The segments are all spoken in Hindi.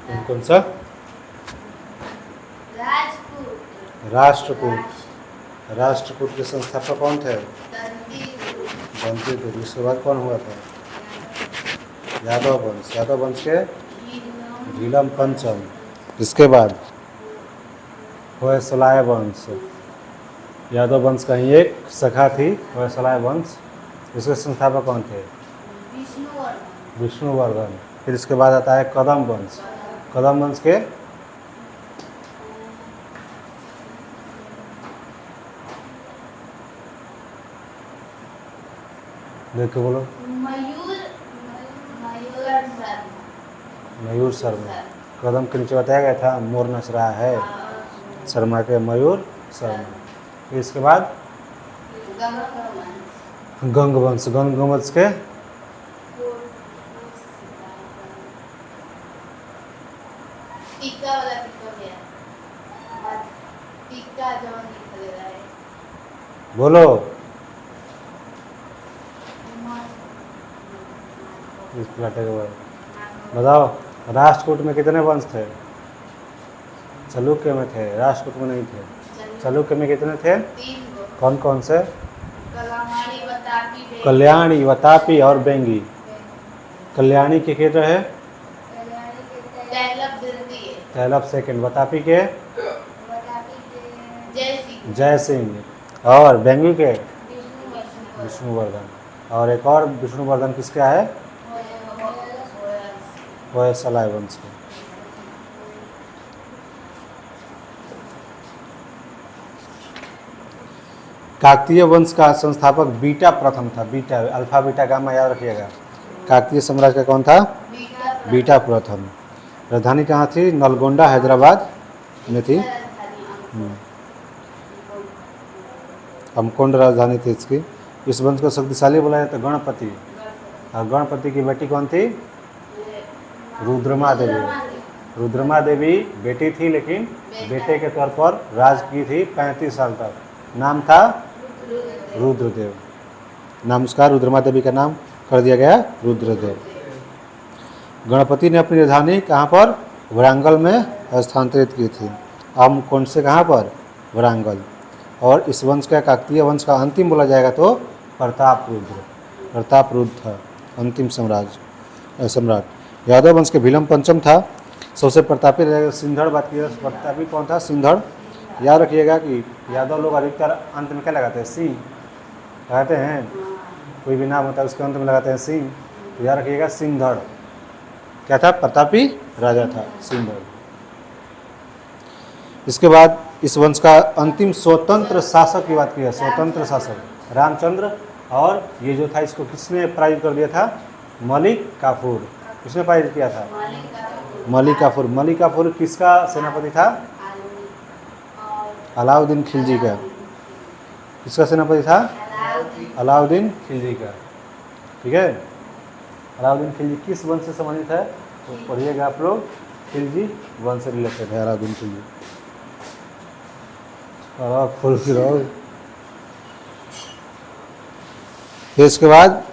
कौन कौन सा? राष्ट्रकूट। राष्ट्रकूट के संस्थापक कौन थे? दंतीगुरु। इसके बाद कौन हुआ था? यादव वंश। यादव वंश के झीलम पंचम। इसके बाद होयसलाय वंश। यादव वंश का ही एक शाखा थी होयसलाय वंश। इसके संस्थापक कौन थे? विष्णुवर्धन। फिर इसके बाद आता है कदम वंश। कदम वंश के देखो बोलो। मयूर शर्मा। कदम के नीचे बताया गया था मोर नच रहा है, शर्मा के मयूर शर्मा। फिर इसके बाद गंग वंश। गंग वंश के बोलो। इस प्लाटे के बाद बताओ। राष्ट्रकूट में कितने वंश थे? चालुक्य में थे, राष्ट्रकूट में नहीं थे। चालुक्य में कितने थे? कौन कौन से? कल्याणी, वतापी और बेंगी। कल्याणी के कितने है? तैलप सेकंड। वतापी के जय सिंह। और बेंगी के विष्णुवर्धन। और एक और विष्णुवर्धन किसका है? होयसलाय वंश के। काकतीय वंश का संस्थापक बीटा प्रथम था। बीटा, अल्फा बीटा गामा याद रखिएगा। काकतीय साम्राज्य का कौन था? बीटा प्रथम। राजधानी कहाँ थी? नलगोंडा, हैदराबाद में थी। अमकोंड राजधानी थी इसकी। इस वंश को शक्तिशाली बोला जाता है गणपति। और गणपति की बेटी कौन थी? रुद्रमा देवी। रुद्रमा देवी बेटी थी, लेकिन बेटे के तौर पर राज की थी 35 साल तक। नाम था रुद्रदेव। नमस्कार। रुद्रमा देवी का नाम कर दिया गया रुद्रदेव। गणपति ने अपनी राजधानी कहाँ पर? वरांगल में स्थानांतरित की थी। अमकोंड से कहाँ पर? वरांगल। और इस वंश का, काकतीय वंश का अंतिम बोला जाएगा तो प्रतापरुद्र। प्रतापरुद्र था अंतिम सम्राट। यादव वंश के भीलम पंचम था। सबसे प्रतापी सिंधड़ बात की। प्रतापी कौन था? सिंधड़। याद रखिएगा कि यादव लोग अधिकतर अंत में क्या लगाते हैं? सिंह लगाते हैं। कोई भी नाम होता है उसके अंत में लगाते हैं सिंह। तो याद रखिएगा सिंधड़ क्या था? प्रतापी राजा था सिंधड़। इसके बाद इस वंश का अंतिम स्वतंत्र शासक की बात की है। स्वतंत्र शासक रामचंद्र। और ये जो था इसको किसने पराजित कर दिया था? मलिक काफूर। किसने पराजित किया था? मलिक काफूर। मलिक काफूर किसका सेनापति था? अलाउद्दीन खिलजी का। किसका सेनापति था? अलाउद्दीन खिलजी का। ठीक है। अलाउद्दीन खिलजी किस वंश से संबंधित है? तो पढ़िएगा आप लोग। खिलजी वंश से रिलेटेड है अलाउद्दीन खिलजी। फुल की रहो। फिर इसके बाद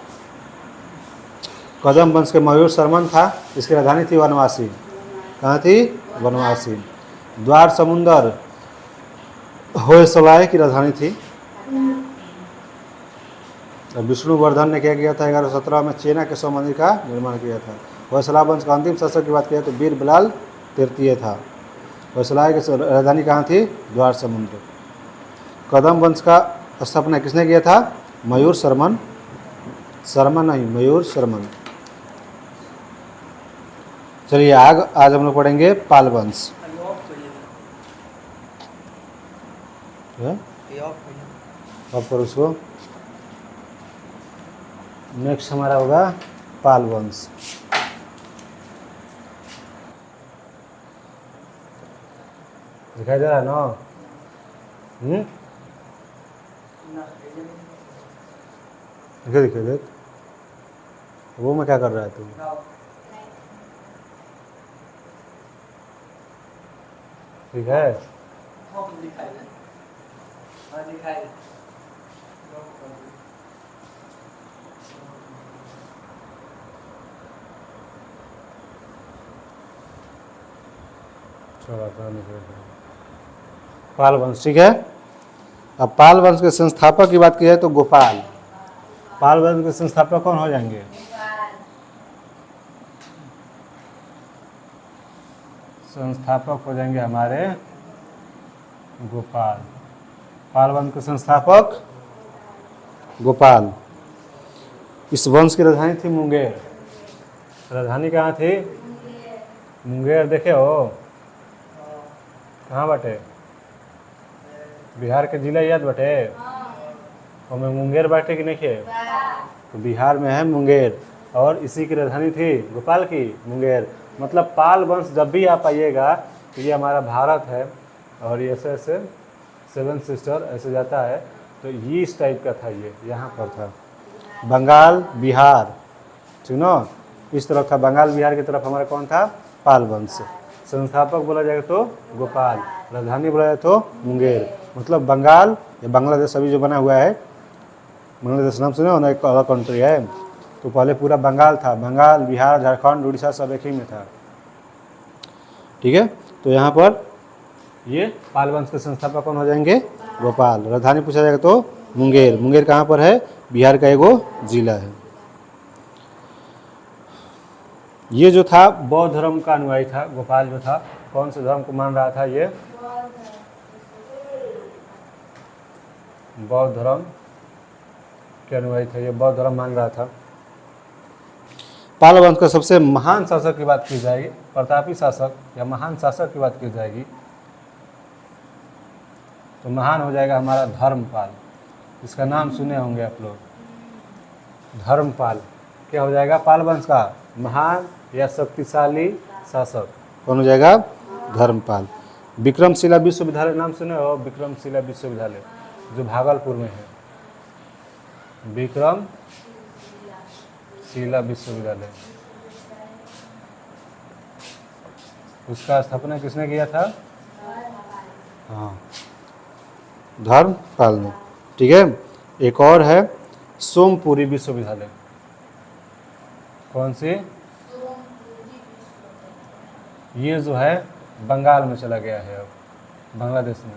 कदम वंश के मयूर शर्मन था। इसकी राजधानी थी वनवासी। कहाँ थी? वनवासी। द्वार समुंदर होयसलाय की राजधानी थी। विष्णुवर्धन ने क्या किया था? 1117 में चेना के सौ मंदिर का निर्माण किया था। होयसला वंश का अंतिम शासक की बात किया तो वीर बिलाल तृतीय था। होयसलाय की राजधानी कहाँ थी? द्वार समुद्र। कदम वंश का स्थापना किसने किया था? मयूर शर्मन। शर्मन नहीं, मयूर शर्मन। चलिए आज हम लोग पढ़ेंगे पाल वंश। अब पर उसको नेक्स्ट हमारा होगा पाल वंश। दिखाई दे रहा है ना? दिखे देख। वो में क्या कर रहा है तू? ठीक है। पाल वंश, ठीक है। अब पाल वंश के संस्थापक की बात की जाए तो गोपाल। पाल वंश के संस्थापक कौन हो जाएंगे? संस्थापक हो जाएंगे हमारे गोपाल। पाल वंश के संस्थापक गोपाल। इस वंश की राजधानी थी मुंगेर। राजधानी कहाँ थी? मुंगेर। देखे हो कहाँ बाटे? बिहार के जिला याद बाटे? और में मुंगेर बाटे कि नहीं है? तो बिहार में है मुंगेर, और इसी की राजधानी थी गोपाल की मुंगेर। मतलब पाल वंश जब भी आप आइएगा तो ये हमारा भारत है, और ये ऐसे ऐसे 7 सिस्टर ऐसे जाता है, तो ये इस टाइप का था। ये यहाँ पर था बंगाल बिहार, ठीक ना, इस तरफ था बंगाल बिहार की तरफ हमारा कौन था? पाल वंश। संस्थापक बोला जाएगा तो गोपाल, राजधानी बोला जाए तो मुंगेर। मतलब बंगाल या बांग्लादेश अभी जो बना हुआ है, बांग्लादेश नाम सुने हो ना, एक अलग कंट्री है, तो पहले पूरा बंगाल था। बंगाल बिहार झारखंड उड़ीसा सब एक ही में था, ठीक है। तो यहाँ पर ये पाल वंश के संस्थापक कौन हो जाएंगे? गोपाल। राजधानी पूछा जाएगा तो मुंगेर। मुंगेर कहाँ पर है? बिहार का एगो जिला है। ये जो था बौद्ध धर्म का अनुयायी था गोपाल जो था। कौन से धर्म को मान रहा था? ये बौद्ध धर्म के अनुयायी था। ये बौद्ध धर्म मान रहा था। पाल वंश का सबसे महान शासक की बात की जाएगी, प्रतापी शासक या महान शासक की बात की जाएगी, तो महान हो जाएगा हमारा धर्मपाल। इसका नाम सुने होंगे आप लोग, धर्मपाल। क्या हो जाएगा? पाल वंश का महान या शक्तिशाली शासक कौन हो जाएगा? धर्मपाल। विक्रमशिला विश्वविद्यालय नाम सुने हो? विक्रमशिला विश्वविद्यालय जो भागलपुर में है, विक्रमशिला विश्वविद्यालय, उसका स्थापना किसने किया था? हाँ, धर्मपाल ने, ठीक है। एक और है सोमपुरी विश्वविद्यालय। कौन सी? ये जो है बंगाल में चला गया है, अब बांग्लादेश में।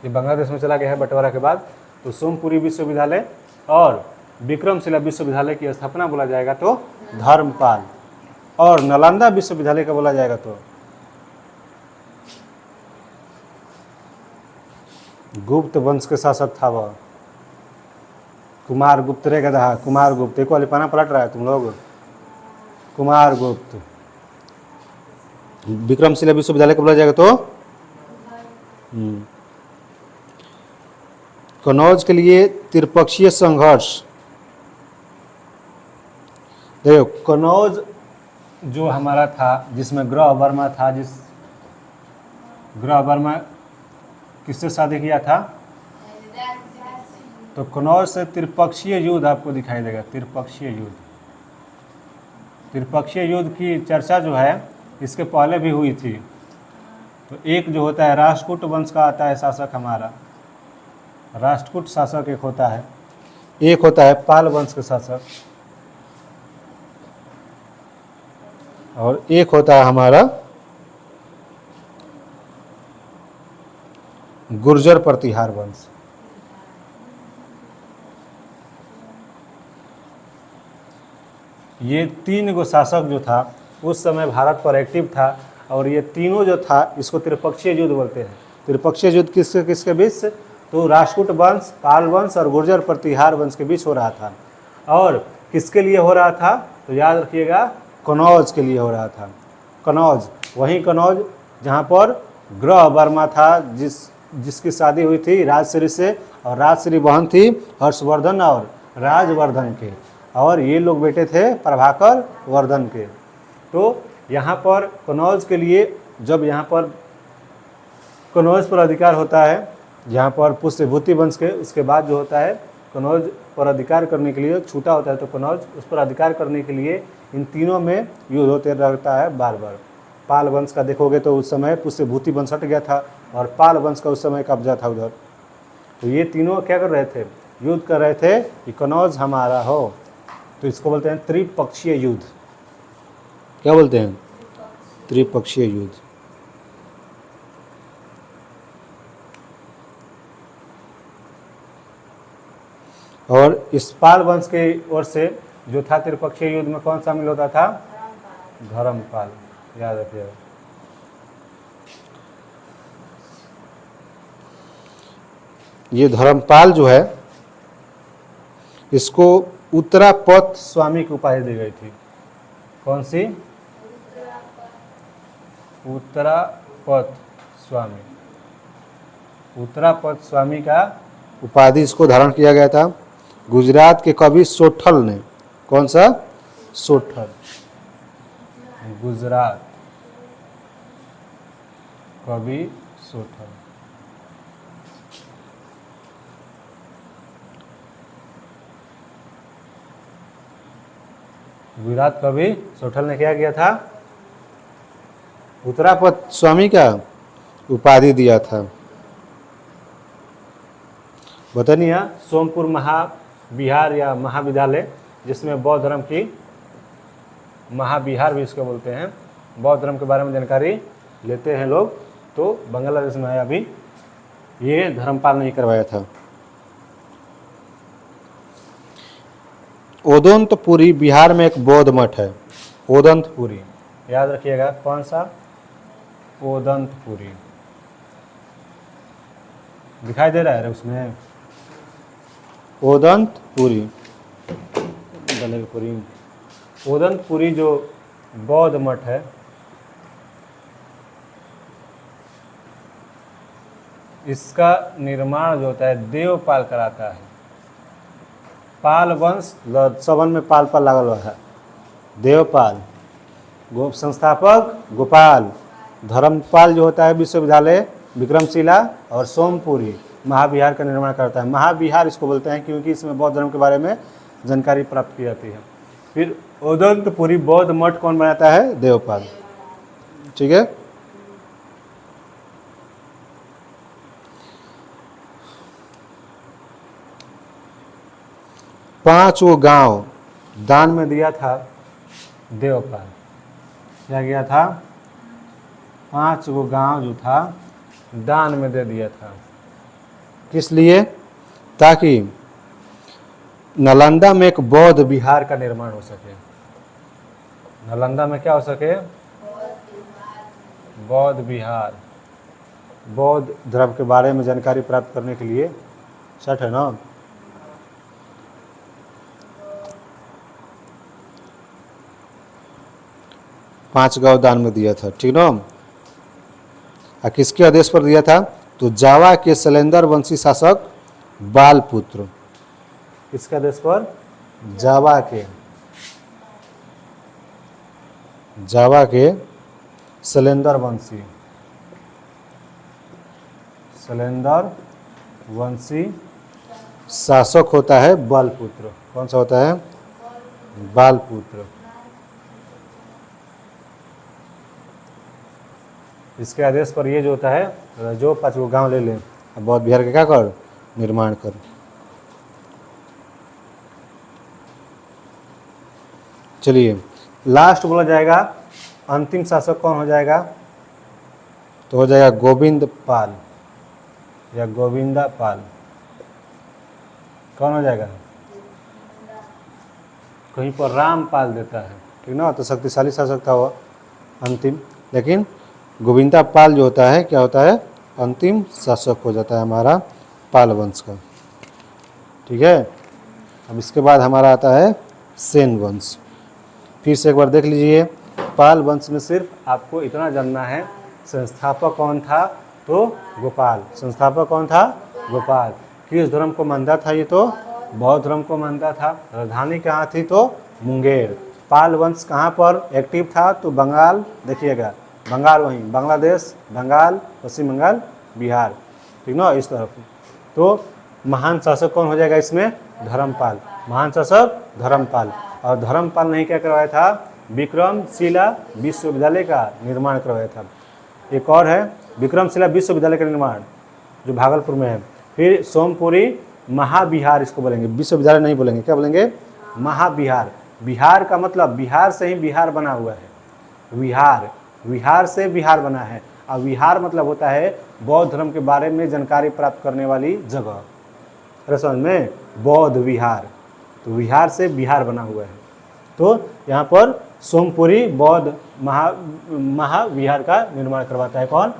ये बांग्लादेश में चला गया है बंटवारा के बाद। तो सोमपुरी विश्वविद्यालय और विक्रमशिला विश्वविद्यालय की स्थापना बोला जाएगा तो धर्मपाल। और नालंदा विश्वविद्यालय का बोला जाएगा तो गुप्त वंश के शासक था वह, कुमार गुप्त। रे गधा, कुमार गुप्त। एक वाली पाना पलट रहा है तुम लोग। कुमार गुप्त। विक्रमशिला विश्वविद्यालय को बोला जाएगा तो कनौज के लिए त्रिपक्षीय संघर्ष। देखो कनौज जो हमारा था, जिसमें ग्रह वर्मा था, जिस ग्रह वर्मा किससे शादी किया था? तो कनौज से त्रिपक्षीय युद्ध आपको दिखाई देगा। त्रिपक्षीय युद्ध, त्रिपक्षीय युद्ध की चर्चा जो है इसके पहले भी हुई थी। तो एक जो होता है राष्ट्रकूट वंश का आता है शासक हमारा, राष्ट्रकूट शासक एक होता है, एक होता है पाल वंश का शासक, और एक होता है हमारा गुर्जर प्रतिहार वंश। ये 3 गो शासक जो था उस समय भारत पर एक्टिव था, और ये तीनों जो था इसको त्रिपक्षीय युद्ध बोलते हैं। त्रिपक्षीय युद्ध किसके किसके बीच? तो राष्ट्रकूट वंश, पाल वंश और गुर्जर प्रतिहार वंश के बीच हो रहा था। और किसके लिए हो रहा था? तो याद रखिएगा, कनौज के लिए हो रहा था। कनौज, वही कनौज जहाँ पर ग्रह वर्मा था, जिसकी शादी हुई थी राजश्री से, और राजश्री बहन थी हर्षवर्धन और राजवर्धन के, और ये लोग बेटे थे प्रभाकर वर्धन के। तो यहाँ पर कनौज के लिए, जब यहाँ पर कनौज पर अधिकार होता है, जहाँ पर पुष्यभूति वंश के, उसके बाद जो होता है कनौज पर अधिकार करने के लिए छूटा होता है, तो कनौज उस पर अधिकार करने के लिए इन तीनों में युद्ध होते रहता है बार बार। पाल वंश का देखोगे तो उस समय पुष्यभूति वंश हट गया था, और पाल वंश का उस समय कब्जा था उधर। तो ये तीनों क्या कर रहे थे, युद्ध कर रहे थे कि कनौज हमारा हो। तो इसको बोलते हैं त्रिपक्षीय युद्ध। क्या बोलते हैं, त्रिपक्षीय युद्ध। और इस पाल वंश के ओर से जो था त्रिपक्षीय युद्ध में कौन शामिल होता था, धर्मपाल, याद रखिएगा। ये धर्मपाल जो है इसको उत्तरापथ स्वामी की उपाधि दी गई थी। कौन सी, उत्तरापथ स्वामी। उत्तरापथ स्वामी का उपाधि इसको धारण किया गया था। गुजरात के कवि सोठल ने, कौन सा, सोठल, गुजरात कवि सोठल। गुजरात कवि सोठल ने क्या किया था, उत्तरापथ स्वामी का उपाधि दिया था। बतनिया सोमपुर महाविहार या महाविद्यालय, जिसमें बौद्ध धर्म की, महाविहार भी इसको बोलते हैं, बौद्ध धर्म के बारे में जानकारी लेते हैं लोग। तो बांग्लादेश में है अभी, ये धर्मपाल ने करवाया था। ओदंतपुरी बिहार में एक बौद्ध मठ है, ओदंतपुरी, याद रखिएगा। कौन सा, ओदंतपुरी, दिखाई दे रहा है उसमें, ओदंतपुरी, पुरी, ओदंतपुरी जो बौद्ध मठ है, इसका निर्माण जो होता है देवपाल कराता है। पाल वंश सबन में पाल पाल लागल हुआ है। देवपाल, संस्थापक गोपाल, धर्मपाल जो होता है विश्वविद्यालय विक्रमशिला, और सोमपुरी महाविहार का निर्माण करता है। महाविहार इसको बोलते हैं क्योंकि इसमें बौद्ध धर्म के बारे में जानकारी प्राप्त की जाती है। फिर ओदंतपुरी बौद्ध मठ कौन बनाता है, देवपाल। ठीक है, पांचों गांव दान में दिया था देवपाल। क्या किया था, 5 गो गांव जो था दान में दे दिया था। किस लिए, ताकि नालंदा में एक बौद्ध विहार का निर्माण हो सके। नालंदा में क्या हो सके, बौद्ध विहार। बौद्ध धर्म के बारे में जानकारी प्राप्त करने के लिए, सच है ना। पांच गांव दान में दिया था, ठीक ना। और किसके आदेश पर दिया था, तो जावा के शैलेंद्र वंशी शासक बालपुत्र। किसके आदेश पर, जावा के शैलेंद्र वंशी, शैलेंद्र वंशी शासक होता है बालपुत्र। कौन सा होता है, बालपुत्र। इसके आदेश पर ये जो होता है, जो 5 गो गाँव ले लें, बौद्ध विहार का क्या कर, निर्माण कर। चलिए लास्ट बोला जाएगा, अंतिम शासक कौन हो जाएगा, तो हो जाएगा गोविंद पाल या गोविंदा पाल। कौन हो जाएगा, कहीं पर रामपाल देता है, ठीक ना, तो शक्तिशाली शासक था वो अंतिम। लेकिन गोविंदा पाल जो होता है, क्या होता है, अंतिम शासक हो जाता है हमारा पाल वंश का। ठीक है, अब इसके बाद हमारा आता है सेन वंश। फिर से एक बार देख लीजिए, पाल वंश में सिर्फ आपको इतना जानना है, संस्थापक कौन था, तो गोपाल। संस्थापक कौन था, गोपाल। किस धर्म को मानता था ये, तो बौद्ध धर्म को मानता था। राजधानी कहाँ थी, तो मुंगेर। पाल वंश कहाँ पर एक्टिव था, तो बंगाल, देखिएगा बंगाल, वहीं बांग्लादेश, बंगाल, पश्चिम बंगाल, बिहार, ठीक ना, इस तरफ। तो महान शासक कौन हो जाएगा इसमें, धर्मपाल। महान शासक धर्मपाल। और धर्मपाल ने क्या करवाया था, विक्रमशिला विश्वविद्यालय का निर्माण करवाया था। एक और है विक्रमशिला विश्वविद्यालय का निर्माण जो भागलपुर में है। फिर सोमपुरी महाविहार इसको बोलेंगे, विश्वविद्यालय नहीं बोलेंगे, क्या बोलेंगे? महाविहार। बिहार का मतलब बिहार से ही बिहार बना हुआ है। विहार, विहार से बिहार बना है। और विहार मतलब होता है बौद्ध धर्म के बारे में जानकारी प्राप्त करने वाली जगह। अरे समझ में, बौद्ध विहार, तो विहार से बिहार बना हुआ है। तो यहाँ पर सोमपुरी बौद्ध महाविहार का निर्माण करवाता है कौन?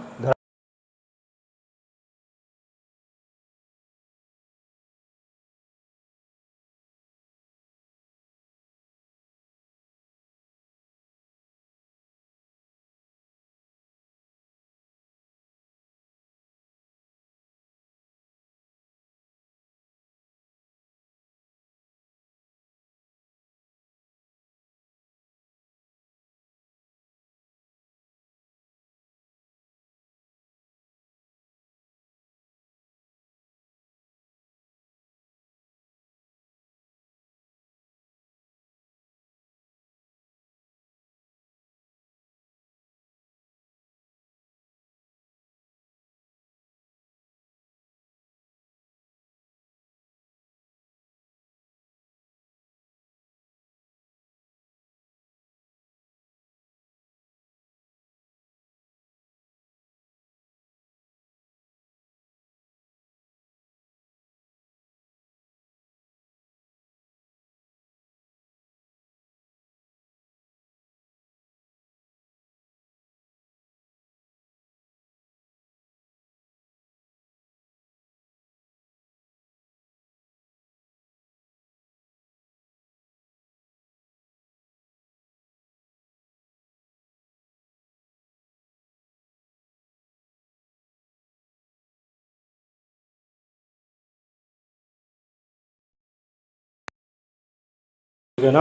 ना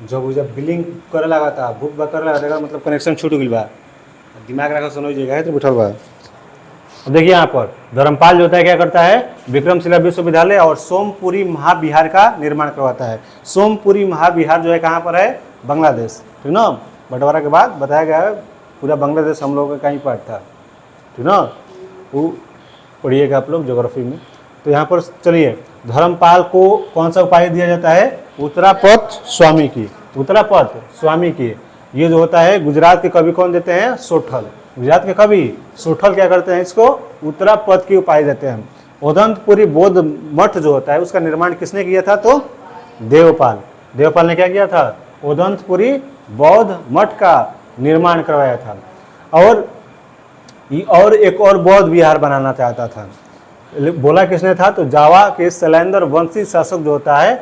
जब बिलिंग करे लगा था, बुक बा करे लगा था, मतलब कनेक्शन छूट गई बा, दिमाग रखा सुनो जगह है तो उठल बा। अब देखिए यहाँ पर धर्मपाल जो होता है क्या करता है? विक्रमशिला विश्वविद्यालय और सोमपुरी महाविहार का निर्माण करवाता है। सोमपुरी महाविहार जो है कहाँ पर है? बांग्लादेश, ठीक ना। बंटवारा के बाद बताया गया है पूरा बांग्लादेश हम लोगों का कहीं पार्ट था, ठीक ना। वो पढ़िएगा आप लोग ज्योग्राफी में। तो यहाँ पर चलिए, धर्मपाल को कौन सा उपाधि दिया जाता है? उत्तरापद स्वामी की, उत्तरापद स्वामी की। ये जो होता है गुजरात के कवि कौन देते हैं? सोठल। गुजरात के कवि सोठल क्या करते हैं? इसको उत्तरापद की उपाधि देते हैं। उदंतपुरी बौद्ध मठ जो होता है उसका निर्माण किसने किया था? तो देवपाल। देवपाल ने क्या किया था? उदंतपुरी बौद्ध मठ का निर्माण करवाया था। और एक और बौद्ध विहार बनाना चाहता था। बोला किसने था? तो जावा के शैलेंद्र वंशी शासक जो होता है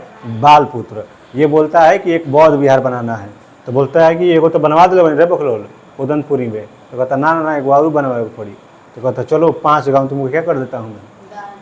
बालपुत्र, ये बोलता है कि एक बौद्ध विहार बनाना है। तो बोलता है कि एगो तो बनवा दे बन रहे बखलोल उदनपुरी में। तो कहता ना एक और बनवाए पड़ी। तो कहता चलो 5 गाँव तुमको क्या कर देता हूँ,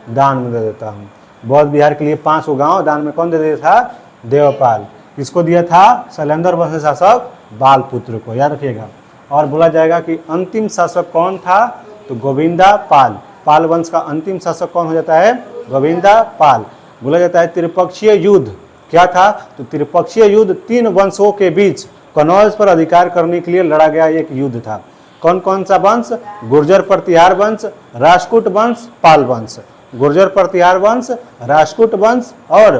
दान में दे देता हूँ। बौद्ध विहार के लिए 5 गाँव दान में कौन दे दिया था? देवपाल। किसको दिया था? शैलेंद्र वंशी शासक बालपुत्र को, याद रखिएगा। और बोला जाएगा कि अंतिम शासक कौन था? तो गोविंदा पाल। पाल वंश का अंतिम शासक कौन हो जाता है? गोविंदा पाल। बोला जाता है त्रिपक्षीय युद्ध क्या था? तो त्रिपक्षीय युद्ध 3 वंशों के बीच कनौज पर अधिकार करने के लिए लड़ा गया एक युद्ध था। कौन कौन सा वंश? गुर्जर प्रतिहार वंश, राजपूत वंश, पाल वंश। गुर्जर प्रतिहार वंश, राजपूत वंश और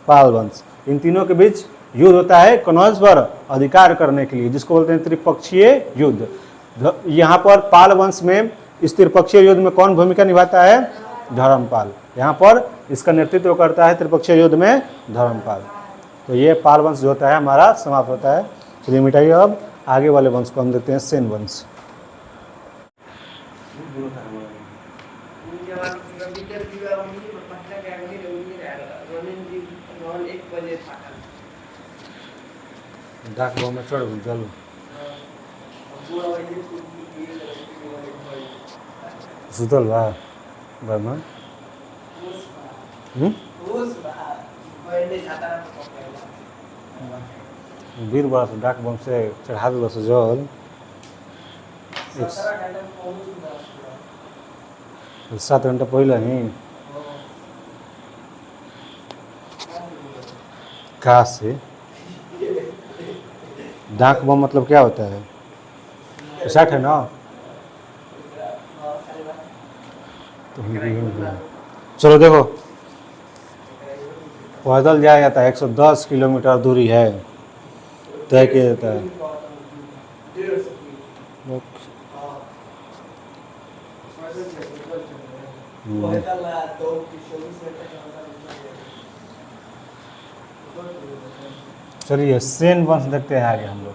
पाल वंश, इन तीनों के बीच युद्ध होता है कनौज पर अधिकार करने के लिए, जिसको बोलते हैं त्रिपक्षीय युद्ध। यहाँ पर पाल वंश में इस त्रिपक्षीय युद्ध में कौन भूमिका निभाता है? धर्मपाल। यहाँ पर इसका नेतृत्व करता है त्रिपक्षीय युद्ध में धर्मपाल। तो ये पाल वंश जो होता है हमारा समाप्त होता है। चलिए मिटाइए, अब आगे वाले वंश को हम देखते हैं सेन वंश। डाक में चढ़ चलो सुतल बा घरमा वीर बड़ा से डाक बम से चढ़ा दिल से जल 7 घंटा पहले ही कहाँ से? डाक बम मतलब क्या होता है? 60 है ना। तो चलो देखो, पैदल जाया जाता है 110 किलोमीटर दूरी है, तय किया जाता है। चलिए सेन वंश देखते हैं आगे हम लोग।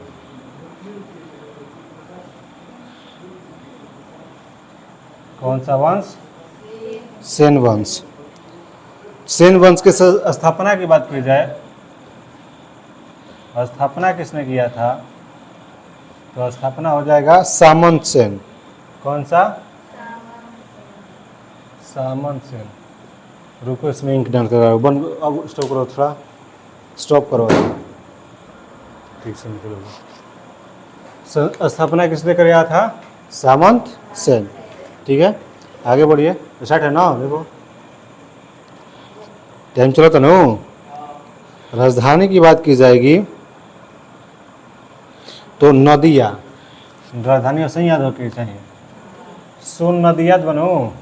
कौन सा वंश? सेन वंश। सेन वंश के स्थापना की बात की जाए, स्थापना किसने किया था? तो स्थापना हो जाएगा सामंत सेन। कौन सा? सामंत सेन। रुको, इसमें इंक डाल कर बंद, अब स्टॉप करो, थोड़ा स्टॉप करो, ठीक से निकलोगे। स्थापना किसने किया था? सामंत सेन। ठीक है, आगे बढ़िए। 60 है ना, देखो टाइम चलो तो नो। राजधानी की बात की जाएगी तो नदिया, राजधानी ऐसे ही याद रखनी चाहिए। सोन नदी याद बनो,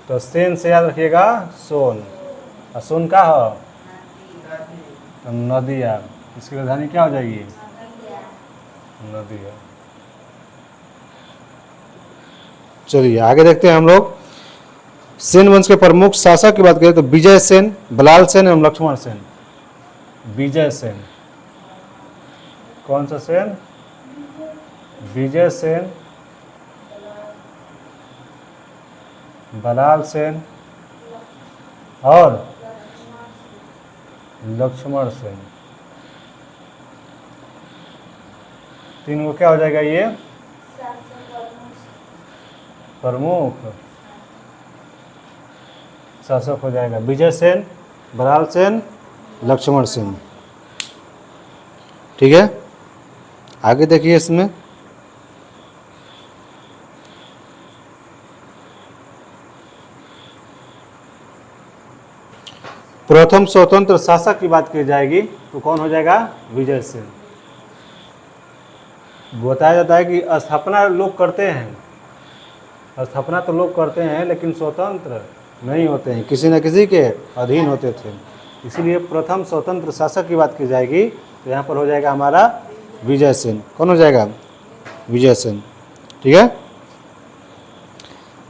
तो सेन से याद रखिएगा सोन, और सोन का हो तो नदिया, इसकी राजधानी क्या हो जाएगी? नदिया। चलिए आगे देखते हैं हम लोग। सेन वंश के प्रमुख शासक की बात करें तो विजय सेन, बलाल सेन एवं लक्ष्मण सेन। विजय सेन, कौन सा सेन? विजय सेन, बलाल सेन और लक्ष्मण सेन। तीन को क्या हो जाएगा? ये प्रमुख शासक हो जाएगा। विजय सेन, बलाल सेन, लक्ष्मण सेन। ठीक है, आगे देखिए इसमें। प्रथम स्वतंत्र शासक की बात की जाएगी तो कौन हो जाएगा? विजय सेन। बताया जाता है कि स्थापना लोग करते हैं, स्थापना तो लोग करते हैं लेकिन स्वतंत्र नहीं होते हैं, किसी न किसी के अधीन होते थे। इसीलिए प्रथम स्वतंत्र शासक की बात की जाएगी तो यहाँ पर हो जाएगा हमारा विजय सेन। कौन हो जाएगा? विजय सेन। ठीक है,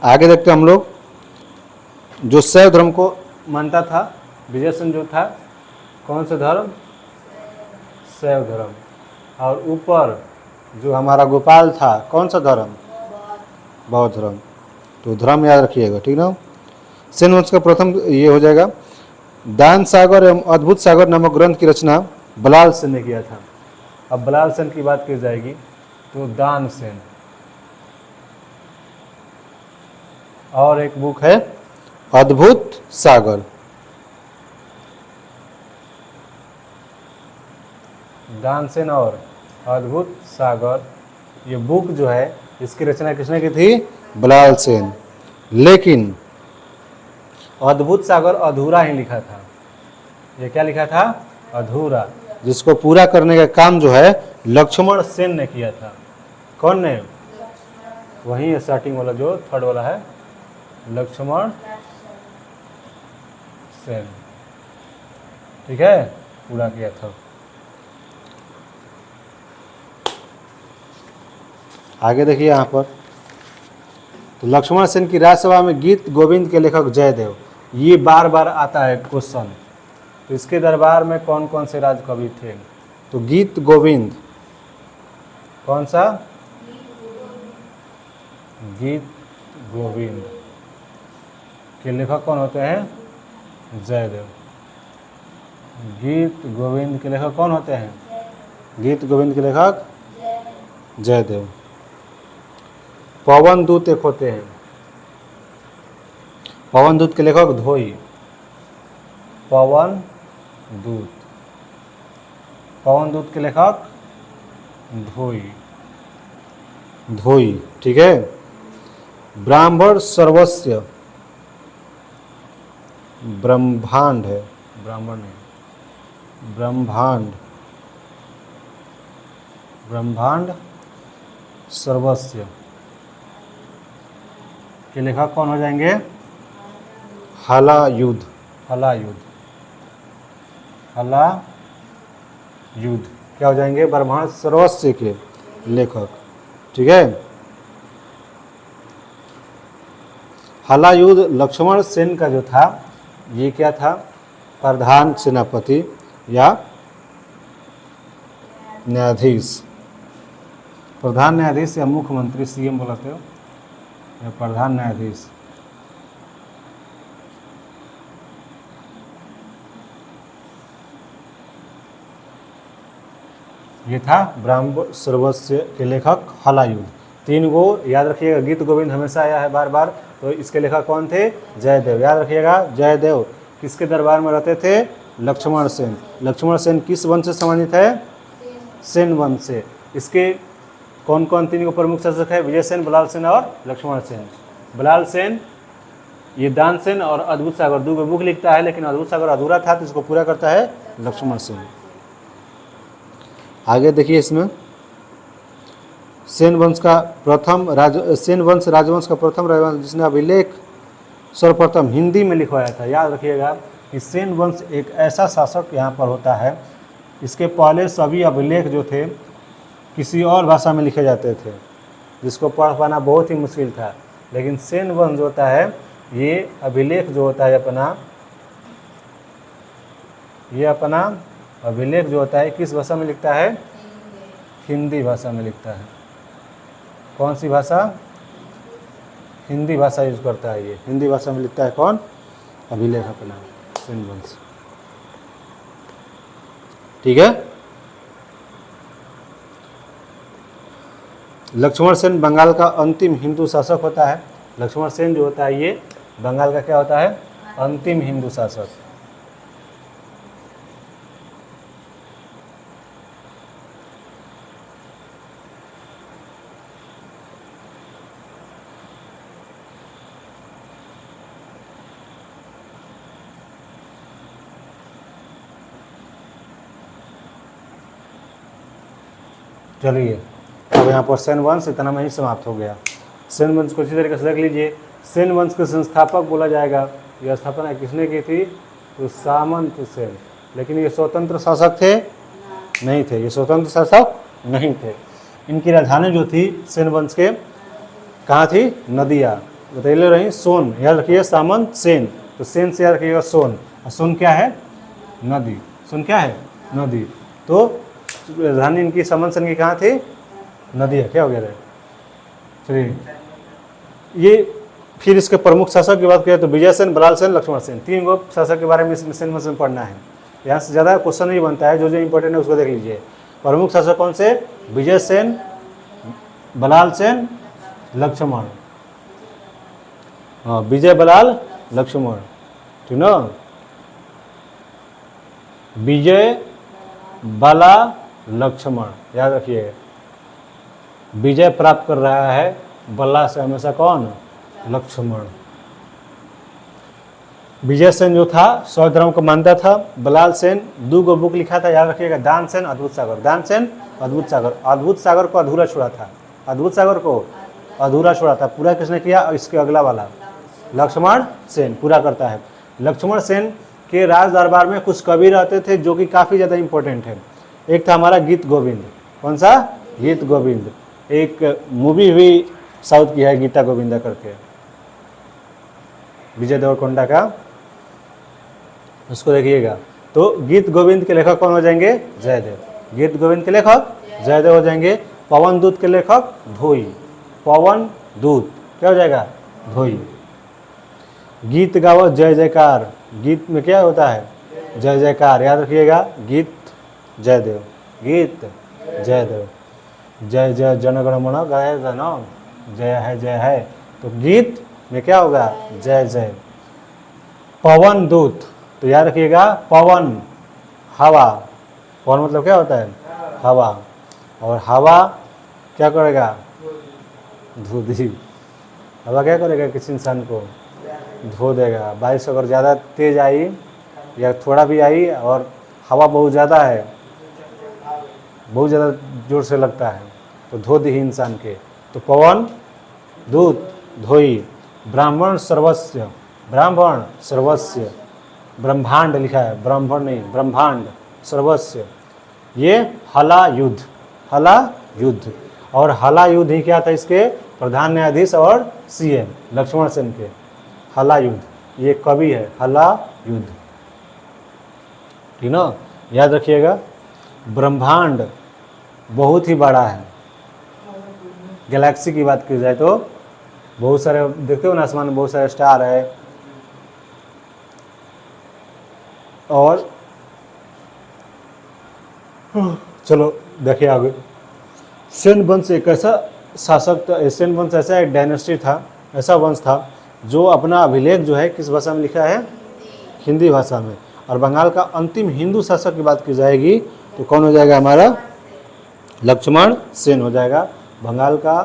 आगे देखते हैं हम लोग। जो शैव धर्म को मानता था विजय सेन जो था, कौन सा धर्म? शैव धर्म। और ऊपर जो हमारा गोपाल था, कौन सा धर्म? बौद्ध धर्म। तो धर्म याद रखिएगा, ठीक ना। सेन वंश का प्रथम ये हो जाएगा। दान सागर एवं अद्भुत सागर नामक ग्रंथ की रचना बलाल सेन ने किया था। अब बलाल सेन की बात की जाएगी तो दान सेन। और एक बुक है अद्भुत सागर। दान सेन और अद्भुत सागर, ये बुक जो है इसकी रचना किसने की थी? बलाल सेन। लेकिन अद्भुत सागर अधूरा ही लिखा था। ये क्या लिखा था? अधूरा, जिसको पूरा करने का काम जो है लक्ष्मण सेन ने किया था। कौन ने? वही स्टार्टिंग वाला जो थर्ड वाला है, लक्ष्मण सेन। ठीक है, पूरा किया था। आगे देखिए यहाँ पर, तो लक्ष्मण सेन की राजसभा में गीत गोविंद के लेखक जयदेव, ये बार बार आता है क्वेश्चन। तो इसके दरबार में कौन कौन से राजकवि थे? तो गीत गोविंद, कौन सा? गीत गोविंद के लेखक कौन होते हैं? जयदेव। गीत गोविंद के लेखक कौन होते हैं? गीत गोविंद के लेखक जयदेव। पवन दूत एक होते हैं, पवन दूत के लेखक धोई। पवन दूत, पवन दूत के लेखक धोई। धोई, ठीक है। ब्राह्मण सर्वस्व, ब्रह्मांड है, ब्राह्मण नहीं, ब्रह्मांड, ब्रह्मांड सर्वस्य के लेखक कौन हो जाएंगे? हलायुध। हलायुध। हलायुध क्या हो जाएंगे? ब्रह्मांड सर्वस्य के लेखक। ठीक है। हलायुध लक्ष्मण सेन का जो था, ये क्या था? प्रधान सेनापति या न्यायाधीश। प्रधान न्यायाधीश या मुख्यमंत्री, सीएम बोलते हो, या प्रधान न्यायाधीश। ये था ब्रह्म सर्वस्य के लेखक हलायुध। 3 गो याद रखिएगा। गीत गोविंद हमेशा आया है बार बार, तो इसके लेखक कौन थे? जयदेव। याद रखिएगा, जयदेव किसके दरबार में रहते थे? लक्ष्मण सेन। लक्ष्मण सेन किस वंश से संबंधित है? सेन वंश से। इसके कौन कौन 3 गो प्रमुख शासक है? विजय सेन, बलाल सेन और लक्ष्मण सेन। बलाल सेन ये दान सेन और अद्भुत सागर 2 गो बुक लिखता है, लेकिन अद्भुत सागर अधूरा था, तो इसको पूरा करता है लक्ष्मण सेन। आगे देखिए, इसमें सेन वंश का प्रथम सेन वंश राजवंश का प्रथम राजवंश जिसने अभिलेख सर्वप्रथम हिंदी में लिखवाया था। याद रखिएगा कि सेन वंश एक ऐसा शासक यहाँ पर होता है, इसके पहले सभी अभिलेख जो थे किसी और भाषा में लिखे जाते थे, जिसको पढ़ पाना बहुत ही मुश्किल था। लेकिन सेन वंश जो होता है, ये अभिलेख जो होता है अपना अभिलेख जो होता है किस भाषा में लिखता है? हिंदी भाषा में लिखता है। कौन सी भाषा? हिंदी भाषा यूज करता है ये। हिंदी भाषा में लिखता है कौन? अभिलेख अपना सेन वंश। ठीक है। लक्ष्मण सेन बंगाल का अंतिम हिंदू शासक होता है। लक्ष्मण सेन जो होता है ये बंगाल का क्या होता है? अंतिम हिंदू शासक। चलिए, अब यहाँ पर सेन वंश इतना में ही समाप्त हो गया। सेन वंश को अच्छी तरीके से रख लीजिए। सेन वंश के संस्थापक बोला जाएगा। यह स्थापना किसने की थी? तो सामंत सेन। लेकिन ये स्वतंत्र शासक थे? नहीं थे, ये स्वतंत्र शासक नहीं थे। इनकी राजधानी जो थी सेन वंश के, कहाँ थी? नदिया। बतैले रही सोन। याद रखिए, सामंत सेन, तो सेन से याद रखिएगा सोन। और सोन क्या है? नदी। सोन क्या है? नदी। तो राजधानी इनकी सामंत सेन की कहाँ थी? नदिया। क्या हो गया? चलिए, ये फिर इसके प्रमुख शासक की बात करें तो विजय सेन, बलाल सेन, लक्ष्मण सेन, 3 गो शासक के बारे में सेन वंश में पढ़ना है। यहाँ से ज़्यादा क्वेश्चन नहीं बनता है, जो जो इंपॉर्टेंट है उसको देख लीजिए। प्रमुख शासक कौन से? विजय सेन, बलाल सेन, लक्ष्मण। हाँ, विजय, बलाल, लक्ष्मण। ठीक ना? विजय, बला, लक्ष्मण। याद रखिए, विजय प्राप्त कर रहा है बल्ला से हमेशा कौन? लक्ष्मण। विजय सेन जो था 100 धर्म को मानता था। बलाल सेन 2 गो बुक लिखा था। याद रखिएगा, दान सेन, अद्भुत सागर। दान सेन, अद्भुत सागर। अद्भुत सागर को अधूरा छोड़ा था। अद्भुत सागर को अधूरा छोड़ा था। पूरा किसने किया? इसके अगला वाला लक्ष्मण सेन पूरा करता है। लक्ष्मण सेन के राज दरबार में कुछ कवि रहते थे जो कि काफ़ी ज़्यादा इंपॉर्टेंट है। एक था हमारा गीत गोविंद। कौन सा? गीत गोविंद। एक मूवी हुई साउथ की है, गीता गोविंदा करके, विजय देवरकोंडा का, उसको देखिएगा। तो गीत गोविंद के लेखक कौन हो जाएंगे? जयदेव। गीत गोविंद के लेखक जयदेव हो जाएंगे। पवन दूत के लेखक धोई। पवन दूत क्या हो जाएगा? धोई। गीत गाओ जय जयकार। गीत में क्या होता है? जय जयकार। याद रखिएगा, गीत जयदेव। गीत जयदेव। जय जय जनगण मन गाय जन, जय है। तो गीत में क्या होगा? जय जय। पवन दूत, तो याद रखिएगा, पवन हवा। पवन मतलब क्या होता है? हवा। और हवा क्या करेगा? धोधी। हवा क्या करेगा? किसी इंसान को धो देगा। बारिश अगर ज़्यादा तेज आई या थोड़ा भी आई और हवा बहुत ज़्यादा है, बहुत ज़्यादा जोर से लगता है, तो धो दी इंसान के, तो पवन दूत धोई। ब्राह्मण सर्वस्व, ब्राह्मण सर्वस्व, ब्रह्मांड लिखा है, ब्राह्मण नहीं ब्रह्मांड सर्वस्व। ये हला युद्ध, हला युद्ध, और हला युद्ध ही क्या था इसके प्रधान न्यायाधीश और सीएम लक्ष्मण सेन के। हला युद्ध, ये कवि है, हला युद्ध, ठीक ना, याद रखिएगा। ब्रह्मांड बहुत ही बड़ा है, गैलेक्सी की बात की जाए तो बहुत सारे देखते हो ना आसमान में बहुत सारे स्टार है। और चलो देखिए आगे, सेन वंश एक ऐसा शासक था, सेन वंश ऐसा एक डायनेस्टी था, ऐसा वंश था जो अपना अभिलेख जो है किस भाषा में लिखा है, हिंदी भाषा में। और बंगाल का अंतिम हिंदू शासक की बात की जाएगी तो कौन हो जाएगा हमारा, लक्ष्मण सेन हो जाएगा बंगाल का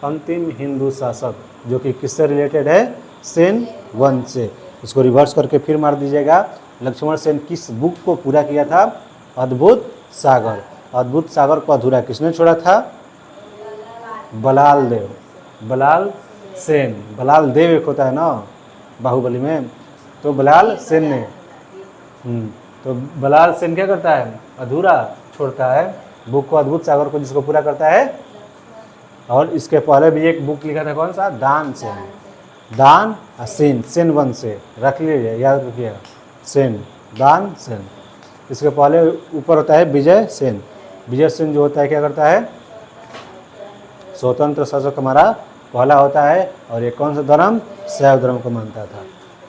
अंतिम हिंदू शासक, जो कि किससे रिलेटेड है, सेन वंश से। इसको रिवर्स करके फिर मार दीजिएगा। लक्ष्मण सेन किस बुक को पूरा किया था, अद्भुत सागर। अद्भुत सागर को अधूरा किसने छोड़ा था, बलाल देव, बलाल सेन। बलाल देव एक होता है ना बाहुबली में, तो बलाल सेन ने तो बलाल सेन क्या करता है, अधूरा छोड़ता है बुक को, अद्भुत सागर को, जिसको पूरा करता है। और इसके पहले भी एक बुक लिखा था, कौन सा, दान सेन, दान और सेन, सेन वंश से रख लीजिए, याद रखिएगा, सेन, दान सेन। इसके पहले ऊपर होता है विजय सेन। विजय सेन जो होता है क्या करता है, स्वतंत्र शासक हमारा पहला होता है। और ये कौन सा धर्म, शैव धर्म को मानता था।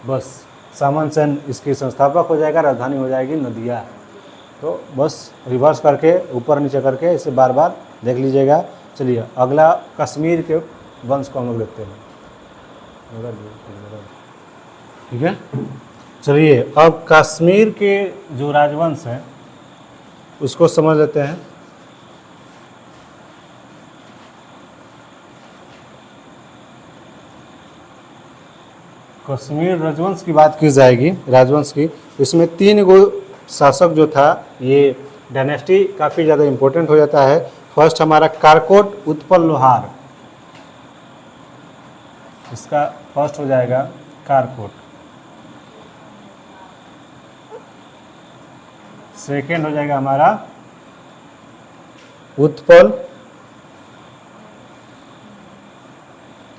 बस सामंत सेन इसकी संस्थापक हो जाएगा, राजधानी हो जाएगी नदिया। तो बस रिवर्स करके ऊपर नीचे करके इसे बार बार देख लीजिएगा। चलिए अगला कश्मीर के वंश को हम लोग देखते हैं, ठीक है। चलिए अब कश्मीर के जो राजवंश है उसको समझ लेते हैं। कश्मीर राजवंश की बात की जाएगी, राजवंश की, इसमें 3 गो शासक जो था, ये डायनेस्टी काफ़ी ज़्यादा इम्पोर्टेंट हो जाता है। फर्स्ट हमारा कारकोट उत्पल लोहार, इसका फर्स्ट हो जाएगा कारकोट। सेकेंड हो जाएगा हमारा उत्पल,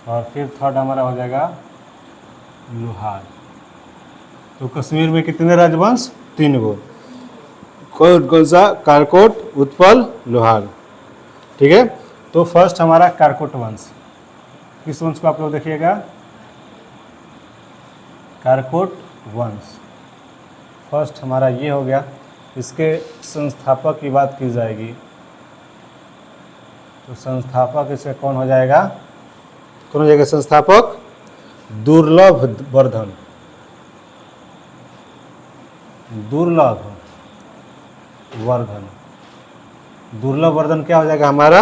और फिर थर्ड हमारा हो जाएगा लोहार। तो कश्मीर में कितने राजवंश, 3 गो, कौन सा, कारकोट, उत्पल, लोहार, ठीक है। तो फर्स्ट हमारा कारकोट वंश, किस वंश को आप लोग देखिएगा, कारकोट वंश फर्स्ट हमारा ये हो गया। इसके संस्थापक की बात की जाएगी तो संस्थापक इसका कौन हो जाएगा, कौन हो जाएगा संस्थापक, दुर्लभ वर्धन। दुर्लभ वर्धन, दुर्लभ वर्धन क्या हो जाएगा हमारा,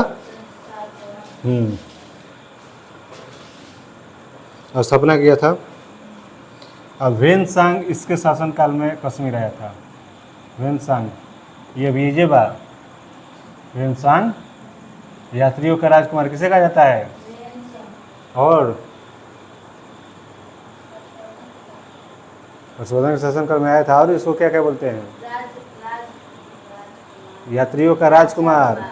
और स्थापना किया था। अब वेनसांग इसके शासनकाल में कश्मीर आया था। वेनसांग ये विजेबा, वेनसांग यात्रियों का राजकुमार किसे कहा जाता है, और हर्षवर्धन के शासनकाल में आया था। और इसको क्या क्या बोलते हैं, यात्रियों का राजकुमार।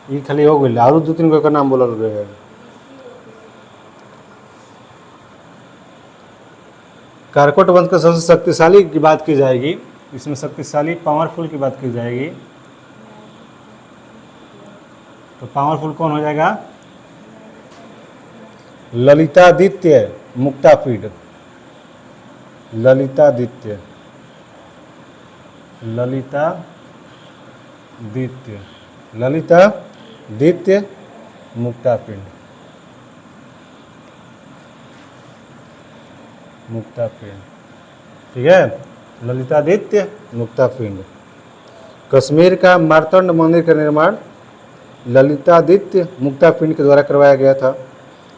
ये खाली हो गई, और 2-3 गो का नाम बोलल गए है। कारकोट वंश का सबसे शक्तिशाली की बात की जाएगी, इसमें शक्तिशाली पावरफुल की बात की जाएगी। तो पावरफुल कौन हो जाएगा, ललितादित्य मुक्तापीड, ललितादित्य, ललितादित्य, ललितादित्य मुक्तापिंड, मुक्तापिंड, ठीक है, ललितादित्य मुक्तापिंड। कश्मीर का मार्तंड मंदिर का निर्माण ललितादित्य मुक्तापिंड के द्वारा करवाया गया था।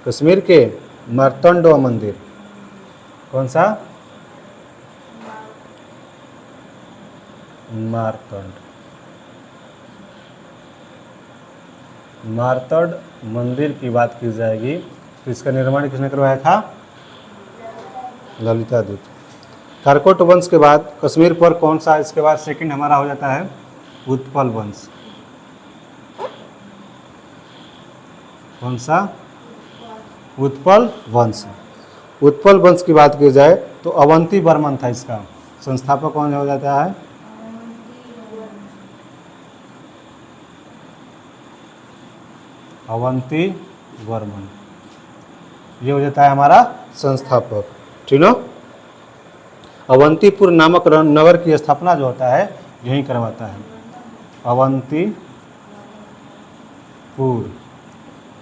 कश्मीर के मार्तंड मंदिर, कौन सा, मार्तंड, मार्तंड मंदिर की बात की जाएगी तो इसका निर्माण किसने करवाया था? ललितादित्य। कारकोट वंश के बाद कश्मीर पर कौन सा, इसके बाद सेकंड हमारा हो जाता है उत्पल वंश। कौन सा? उत्पल वंश। उत्पल वंश की बात की जाए तो अवंती वर्मन था इसका, संस्थापक कौन हो जाता है? अवंती वर्मन, ये हो जाता है हमारा संस्थापक, ठीक ना। अवंतीपुर नामक नगर की स्थापना जो होता है यही करवाता है, अवंतीपुर,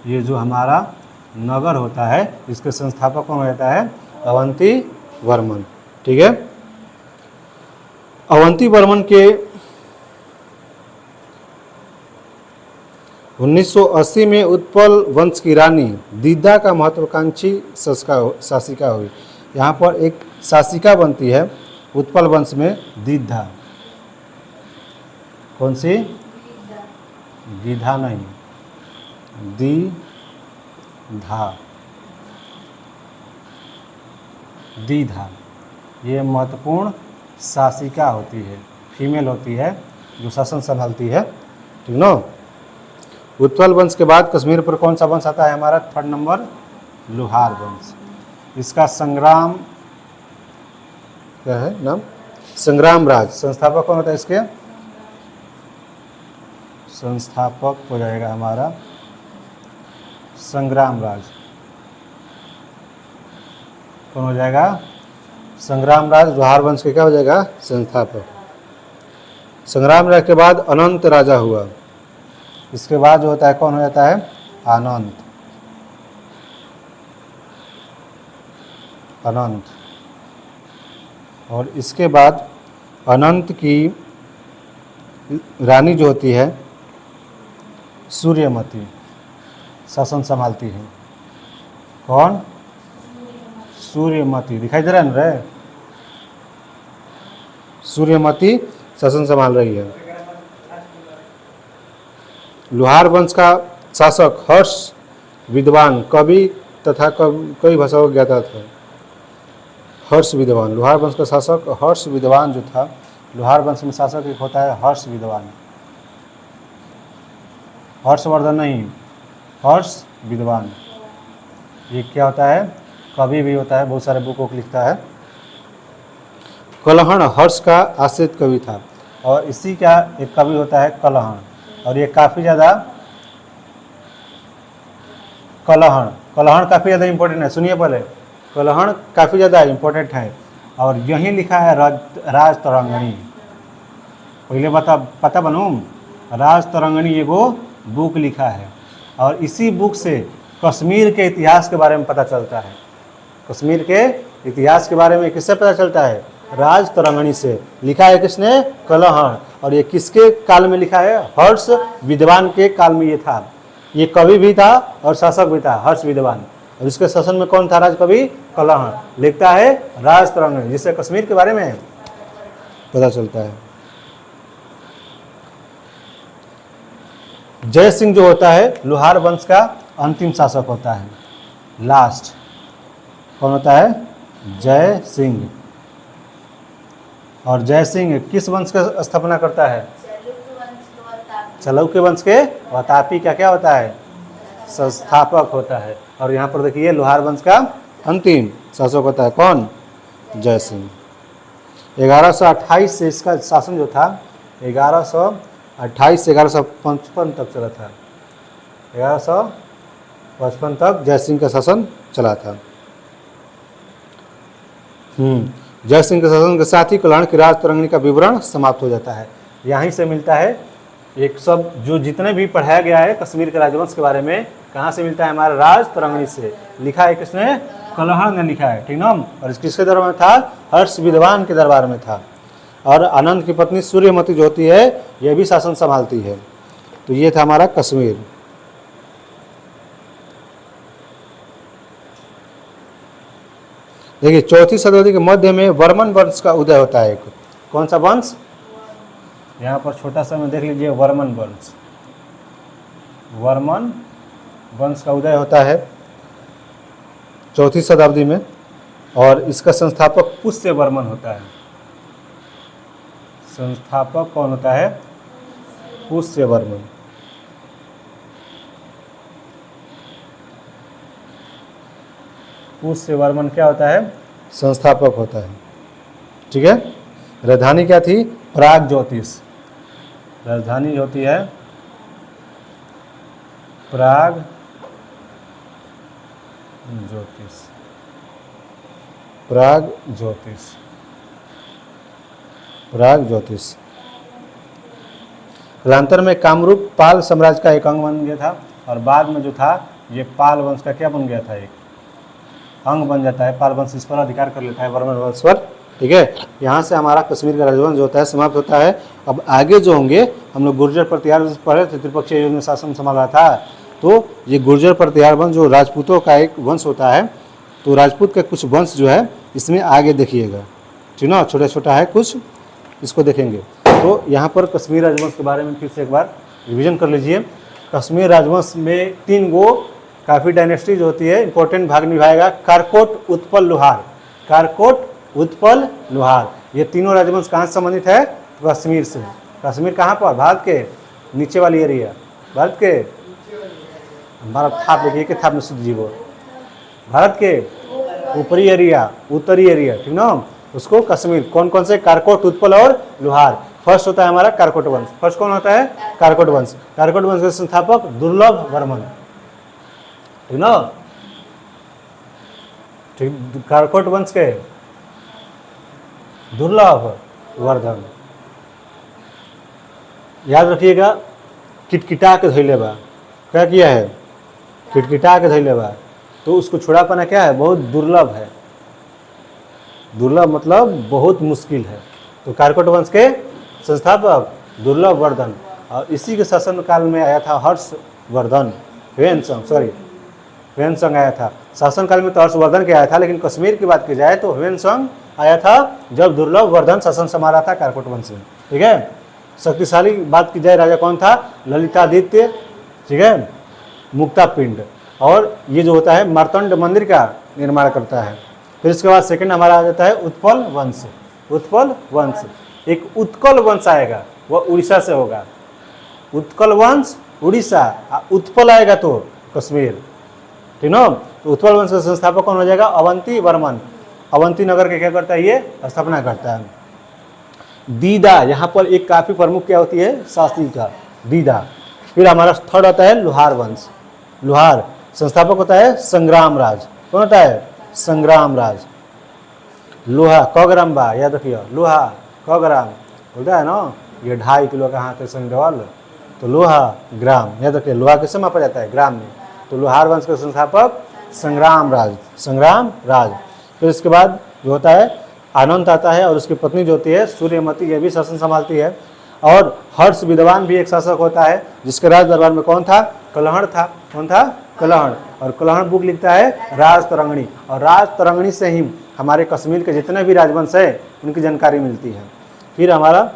ये जो हमारा नगर होता है इसके संस्थापक कौन रहता है? अवंती वर्मन, ठीक है। अवंती वर्मन के 1980 में उत्पल वंश की रानी दीदा का महत्वाकांक्षी शासिका हुई। यहाँ पर एक शासिका बनती है उत्पल वंश में, दीदा। कौन सी? दीधा नहीं, दीधा, ये महत्वपूर्ण शासिका होती है, फीमेल होती है जो शासन संभालती है, ठीक ना। उत्पल वंश के बाद कश्मीर पर कौन सा वंश आता है हमारा? थर्ड नंबर, लोहार वंश। इसका संग्राम क्या है नाम? संग्राम राज। संस्थापक कौन होता है इसके? संस्थापक हो जाएगा हमारा संग्राम राज। कौन हो जाएगा? संग्राम राज। लोहार वंश के क्या हो जाएगा? संस्थापक। संग्राम राज के बाद अनंत राजा हुआ, इसके बाद जो होता है कौन हो जाता है? अनंत। अनंत। और इसके बाद अनंत की रानी जो होती है सूर्यमती, शासन संभालती है। कौन? सूर्यमती। दिखाई दे रहा है ना रे? सूर्यमती शासन संभाल रही है। लोहार वंश का शासक हर्ष विद्वान, कवि तथा कई भाषाओं ज्ञाता था। हर्ष विद्वान, लोहार वंश का शासक हर्ष विद्वान जो था, लोहार वंश में शासक एक होता है हर्ष विद्वान, हर्षवर्धन नहीं, हर्ष विद्वान। ये क्या होता है? कवि भी होता है, बहुत सारे बुकों को लिखता है। कलहण हर्ष का आश्रित कवि था, और इसी का एक कवि होता है कलहण, और ये काफ़ी ज़्यादा कलहण काफ़ी ज़्यादा इम्पोर्टेंट है। सुनिए पहले, कलहण काफ़ी ज़्यादा इम्पोर्टेंट है, और यहीं लिखा है राज तरंगणी। पहले पता बनूँ, राज तरंगणी एगो बुक लिखा है, और इसी बुक से कश्मीर के इतिहास के बारे में पता चलता है। कश्मीर के इतिहास के बारे में किससे पता चलता है? राज तरंगणी से। लिखा है किसने? कलहण। और ये किसके काल में लिखा है? हर्ष विद्वान के काल में ये था। ये कवि भी था और शासक भी था, हर्ष विद्वान। और इसके शासन में कौन था? राज कवि कलहण। लिखता है राज तरंगणी, जिससे कश्मीर के बारे में पता चलता है। जय सिंह जो होता है लोहार वंश का अंतिम शासक होता है, लास्ट। कौन होता है? जय सिंह। और जय सिंह किस वंश का स्थापना करता है? चालुक्य वंश के वातापी का क्या होता है? संस्थापक होता है। और यहाँ पर देखिए लोहार वंश का अंतिम शासक होता है कौन? जय सिंह। 1128 से इसका शासन जो था 1128 से 1155 तक चला था। 1155 तक जय सिंह का शासन चला था। जय सिंह के शासन के साथ ही कल्याण की राज तरंगणी का विवरण समाप्त हो जाता है। यहीं से मिलता है एक सब जो जितने भी पढ़ाया गया है कश्मीर के राजवंश के बारे में, कहाँ से मिलता है? हमारा राज तरंगणी से। लिखा है किसने? कलहण ने लिखा है, ठीक ना। और किसके दरबार में था? हर्ष विद्वान के दरबार में था। और आनंद की पत्नी सूर्यमती जो होती है यह भी शासन संभालती है। तो ये था हमारा कश्मीर। देखिए 4वीं शताब्दी के मध्य में वर्मन वंश का उदय होता है। कौन सा वंश? यहाँ पर छोटा सा में देख लीजिए, वर्मन वंश। वर्मन वंश का उदय होता है 4वीं शताब्दी में, और इसका संस्थापक पुष्य वर्मन होता है। संस्थापक कौन होता है? पुष्य वर्मन। पुष्य वर्मन क्या होता है? संस्थापक होता है। ठीक है। राजधानी क्या थी? प्राग ज्योतिष। राजधानी होती है प्राग ज्योतिष। प्राग ज्योतिष। प्राग ज्योतिष। कालांतर में कामरूप पाल साम्राज्य का एक अंग बन गया था, और बाद में जो था ये पाल वंश का क्या बन गया था? एक अंग बन जाता है। पाल वंश इस पर अधिकार कर लेता है, वर्मन वंश पर। ठीक है। यहाँ से हमारा कश्मीर का राजवंश जो होता है समाप्त होता है। अब आगे जो होंगे, हम लोग गुर्जर प्रतिहार वंश पढ़े थे, त्रिपक्षीय युद्ध में शासन संभाला था। तो ये गुर्जर प्रतिहार वंश जो राजपूतों का एक वंश होता है, तो राजपूत का कुछ वंश जो है इसमें आगे देखिएगा, ठीक ना, छोटा छोटा है कुछ, इसको देखेंगे। तो यहाँ पर कश्मीर राजवंश के बारे में फिर से एक बार रिवीजन कर लीजिए। कश्मीर राजवंश में 3 गो काफ़ी डायनेस्टीज होती है, इंपॉर्टेंट भाग निभाएगा। कारकोट, उत्पल, लोहार। कारकोट, उत्पल, लोहार, ये तीनों राजवंश कहाँ से संबंधित है? कश्मीर से। कश्मीर कहाँ पर? भारत के नीचे वाली एरिया, भारत के, हमारा थाप देखिए कि थाप में शुद्ध जीवो, भारत के ऊपरी एरिया, उत्तरी एरिया, ठीक ना, उसको कश्मीर। कौन कौन से? कारकोट, उत्पल और लोहार। फर्स्ट होता है हमारा कारकोट वंश। फर्स्ट कौन होता है? कारकोट वंश। कारकोट वंश के संस्थापक दुर्लभ वर्मन, ठीक ना, ठीक। कारकोट वंश के दुर्लभ वर्धन, याद रखिएगा। किटकिटा के धैले बा, क्या किया है? किटकिटा के धैले बा, तो उसको छुड़ा पाना क्या है? बहुत दुर्लभ है। दुर्लभ मतलब बहुत मुश्किल है। तो कारकोट वंश के संस्थापक दुर्लभ वर्धन, और इसी के शासन काल में आया था हर्षवर्धन, ह्वेनसंग आया था। शासन काल में तो हर्षवर्धन के आया था, लेकिन कश्मीर की बात की जाए तो ह्वेनसंग आया था जब दुर्लभ वर्धन शासन संभाला था कारकोट वंश में। ठीक है। शक्तिशाली बात की जाए, राजा कौन था? ललितादित्य, ठीक है, मुक्तापिंड, और ये जो होता है मार्तंड मंदिर का निर्माण करता है। फिर इसके बाद सेकंड हमारा आ जाता है उत्पल वंश। उत्पल वंश, एक उत्कल वंश आएगा, वह उड़ीसा से होगा। उत्कल वंश उड़ीसा, उत्पल आएगा तो कश्मीर, ठीक ना। तो उत्पल वंश का संस्थापक कौन हो जाएगा? अवंती वर्मन। अवंती नगर के क्या करता है? ये स्थापना करता है। दीदा, यहाँ पर एक काफ़ी प्रमुख क्या होती है? शास्त्री का दीदा। फिर हमारा थर्ड आता है लोहार वंश। लोहार संस्थापक होता है संग्राम राज। कौन होता है? संग्राम राज। लोहा कग्राम बा, याद रखिए, लोहा कग्राम बोलता है ना, ये 2.5 किलो का हाथ है संगवाल, तो लोहा ग्राम, याद रखिए, लोहा किससे मापा जाता है? ग्राम में। तो लोहार वंश के संस्थापक संग्राम राज, संग्राम राज। फिर इसके बाद जो होता है आनंद आता है, और उसकी पत्नी जो होती है सूर्यमती, ये भी शासन संभालती है। और हर्ष विद्वान भी एक शासक होता है, जिसके राज दरबार में कौन था? कलहण था। कौन था? कलहण। और कलहण बुक लिखता है राज तरंगणी, और राज तरंगणी से ही हमारे कश्मीर के जितने भी राजवंश है उनकी जानकारी मिलती है। फिर हमारा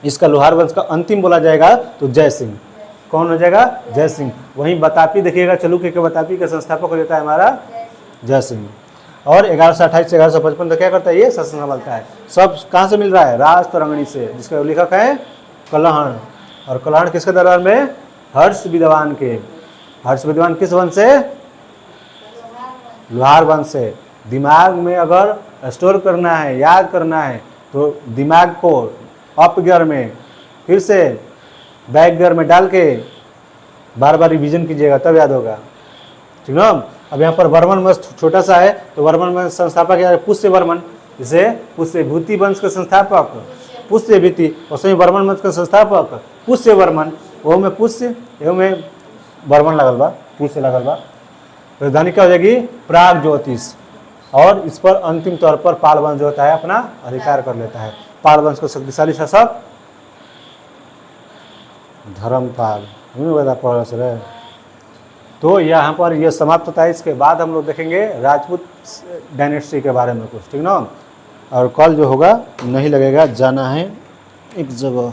इसका लोहार वंश का अंतिम बोला जाएगा तो जय सिंह। कौन हो जाएगा? जय सिंह। वहीं बतापी देखिएगा, चालुक्य के बतापी का संस्थापक हो जाता है हमारा जय सिंह। और 1128 से 1155 तक क्या करता है? ये शासन संभालता है। सब कहाँ से मिल रहा है? राज तरंगणी से, जिसका लेखक है कलहण। और कलहण किसके दरबार में? हर्ष विद्वान के। हर्ष विद्वान किस वंश से? लोहार वंश से। दिमाग में अगर स्टोर करना है, याद करना है, तो दिमाग को अप गियर में फिर से बैक गियर में डाल के बार बार रिवीजन कीजिएगा, तब याद होगा, ठीक ना। अब यहाँ पर वर्मन वंश छोटा सा है, तो वर्मन वंश संस्थापक है पुष्य वर्मन, जिसे पुष्य भूति वंश के संस्थापक पुष्य भीति, और सही वर्मन वंश के संस्थापक पुष्य वर्मन। वो में पुष्य एवं में वर्मन लगल बा, पुष्य लगल बा। राजधानी क्या हो जाएगी? प्राग ज्योतिष। और इस पर अंतिम तौर पर पाल वंश जो होता है अपना अधिकार कर लेता है। पाल वंश को शक्तिशाली शासक धर्मपाल पढ़ रहे। तो यहाँ पर यह समाप्त होता है। इसके बाद हम लोग देखेंगे राजपूत डायनेस्टी के बारे में कुछ, ठीक ना। और कल जो होगा नहीं लगेगा, जाना है एक जगह।